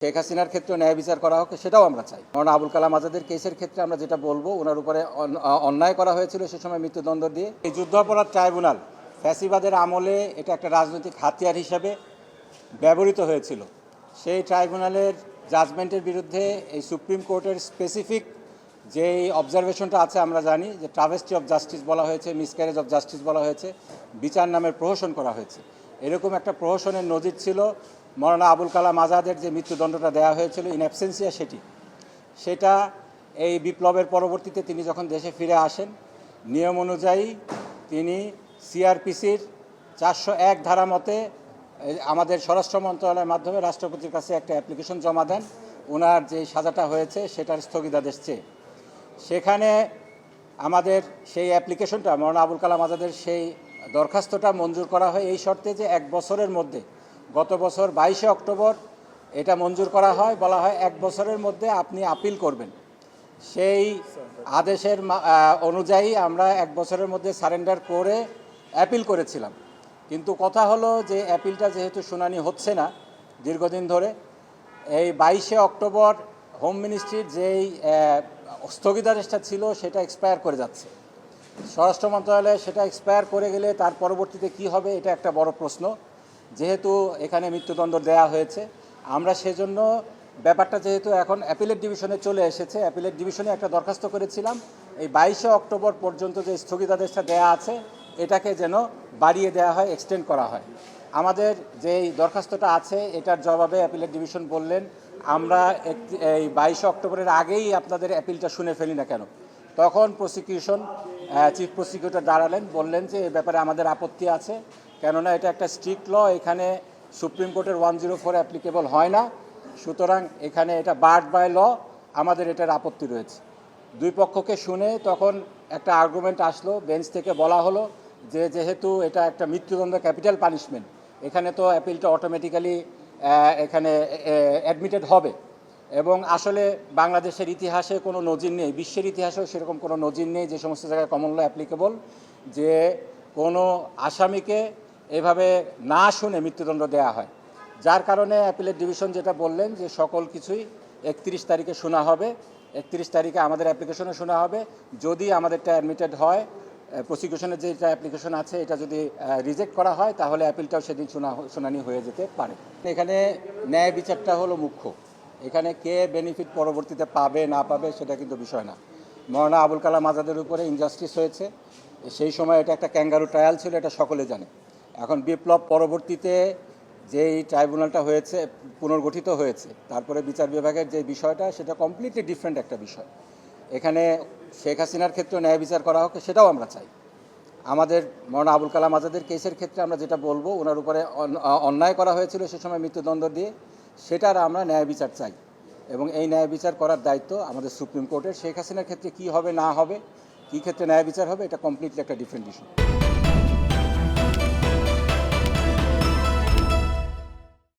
শেখ হাসিনার ক্ষেত্রে ন্যায় বিচার করা হোক, সেটাও আমরা চাই। মৌলানা আবুল কালাম আজাদের কেসের ক্ষেত্রে আমরা যেটা বলবো, ওনার উপরে অন্যায় করা হয়েছিল সে সময় মৃত্যুদণ্ড দিয়ে। এই যুদ্ধাপরাধ ট্রাইব্যুনাল ফ্যাসিবাদের আমলে এটা একটা রাজনৈতিক হাতিয়ার হিসেবে ব্যবহৃত হয়েছিল। সেই ট্রাইব্যুনালের জাজমেন্টের বিরুদ্ধে এই সুপ্রিম কোর্টের স্পেসিফিক যেই অবজারভেশনটা আছে আমরা জানি যে ট্রাভেস্টি অফ জাস্টিস বলা হয়েছে, মিসক্যারেজ অফ জাস্টিস বলা হয়েছে, বিচার নামের প্রহসন করা হয়েছে। এরকম একটা প্রহসনের নজির ছিল মৌলানা আবুল কালাম আজাদের যে মৃত্যুদণ্ডটা দেওয়া হয়েছিল ইন অ্যাবসেন্সিয়া, সেটা এই বিপ্লবের পরবর্তীতে তিনি যখন দেশে ফিরে আসেন, নিয়ম অনুযায়ী তিনি সিআরপিসির 401 ধারা মতে আমাদের স্বরাষ্ট্র মন্ত্রণালয়ের মাধ্যমে রাষ্ট্রপতির কাছে একটা অ্যাপ্লিকেশন জমা দেন ওনার যে সাজাটা হয়েছে সেটার স্থগিতাদেশ চেয়ে। সেখানে আমাদের সেই অ্যাপ্লিকেশনটা মৌলানা আবুল কালাম আজাদের সেই দরখাস্তটা মঞ্জুর করা হয় এই শর্তে যে 1 বছরের মধ্যে, গত বছর 22শে অক্টোবর এটা মঞ্জুর করা হয়, বলা হয় 1 বছরের মধ্যে আপনি আপিল করবেন। সেই আদেশের অনুযায়ী আমরা 1 বছরের মধ্যে সারেন্ডার করে অ্যাপিল করেছিলাম। কিন্তু কথা হলো যে অ্যাপিলটা যেহেতু শুনানি হচ্ছে না দীর্ঘদিন ধরে, এই 22শে অক্টোবর হোম মিনিস্ট্রির যেই স্থগিতাদেশটা ছিল সেটা এক্সপায়ার করে যাচ্ছে। স্বরাষ্ট্র মন্ত্রণালয়ে সেটা এক্সপায়ার করে গেলে তার পরবর্তীতে কি হবে, এটা একটা বড় প্রশ্ন। যেহেতু এখানে মৃত্যুদণ্ড দেওয়া হয়েছে, আমরা সেজন্য ব্যাপারটা যেহেতু এখন অ্যাপিলেট ডিভিশনে চলে এসেছে, অ্যাপিলেট ডিভিশনে একটা দরখাস্ত করেছিলাম এই 22শে অক্টোবর পর্যন্ত যে স্থগিতাদেশটা দেওয়া আছে এটাকে যেন বাড়িয়ে দেওয়া হয়, এক্সটেন্ড করা হয়। আমাদের যেই দরখাস্তটা আছে এটার জবাবে অ্যাপিলেট ডিভিশন বললেন, আমরা এই 22শে অক্টোবরের আগেই আপনাদের অ্যাপিলটা শুনে ফেলি না কেন। তখন প্রসিকিউশন চিফ প্রসিকিউটর দাঁড়ালেন, বললেন যে এ ব্যাপারে আমাদের আপত্তি আছে, কেননা এটা একটা স্ট্রিক্ট ল, এখানে সুপ্রিম কোর্টের 104 অ্যাপ্লিকেবল হয় না, সুতরাং এখানে এটা বার্ড বাই ল, আমাদের এটার আপত্তি রয়েছে। দুই পক্ষকে শুনে তখন একটা আর্গুমেন্ট আসলো, বেঞ্চ থেকে বলা হলো যে যেহেতু এটা একটা মৃত্যুদণ্ড ক্যাপিটাল পানিশমেন্ট, এখানে তো অ্যাপিলটা অটোমেটিক্যালি এখানে অ্যাডমিটেড হবে। এবং আসলে বাংলাদেশের ইতিহাসে কোনো নজির নেই, বিশ্বের ইতিহাসেও সেরকম কোনো নজির নেই যে সমস্ত জায়গায় কমন ল অ্যাপ্লিকেবল, যে কোনো আসামিকে এভাবে না শুনে মৃত্যুদণ্ড দেওয়া হয়। যার কারণে অ্যাপিলেট ডিভিশন যেটা বললেন যে সকল কিছুই 31 তারিখে শোনা হবে, 31 তারিখে আমাদের অ্যাপ্লিকেশনে শোনা হবে। যদি আমাদেরটা অ্যাডমিটেড হয়, প্রসিকিউশনের যেটা অ্যাপ্লিকেশন আছে এটা যদি রিজেক্ট করা হয়, তাহলে অ্যাপিলটাও সেদিন শুনানি হয়ে যেতে পারে। এখানে ন্যায় বিচারটা হলো মুখ্য, এখানে কে বেনিফিট পরবর্তীতে পাবে না পাবে সেটা কিন্তু বিষয় না। মৌলানা আবুল কালাম আজাদের উপরে ইনজাস্টিস হয়েছে, সেই সময় এটা একটা ক্যাঙ্গারু ট্রায়াল ছিল, এটা সকলে জানে। এখন বিপ্লব পরবর্তীতে যেই ট্রাইব্যুনালটা হয়েছে, পুনর্গঠিত হয়েছে, তারপরে বিচার বিভাগের যে বিষয়টা সেটা কমপ্লিটলি ডিফারেন্ট একটা বিষয়। এখানে শেখ হাসিনার ক্ষেত্রে ন্যায় বিচার করা হোক, সেটাও আমরা চাই। আমাদের মৌলানা আবুল কালাম আজাদের কেসের ক্ষেত্রে আমরা যেটা বলবো, ওনার উপরে অন্যায় করা হয়েছিল সে সময় মৃত্যুদণ্ড দিয়ে, সেটার আমরা ন্যায় বিচার চাই। এবং এই ন্যায় বিচার করার দায়িত্ব আমাদের সুপ্রিম কোর্টের। শেখ হাসিনার ক্ষেত্রে কী হবে না হবে, কী ক্ষেত্রে ন্যায় বিচার হবে, এটা কমপ্লিটলি একটা ডিফারেন্ট ইস্যু।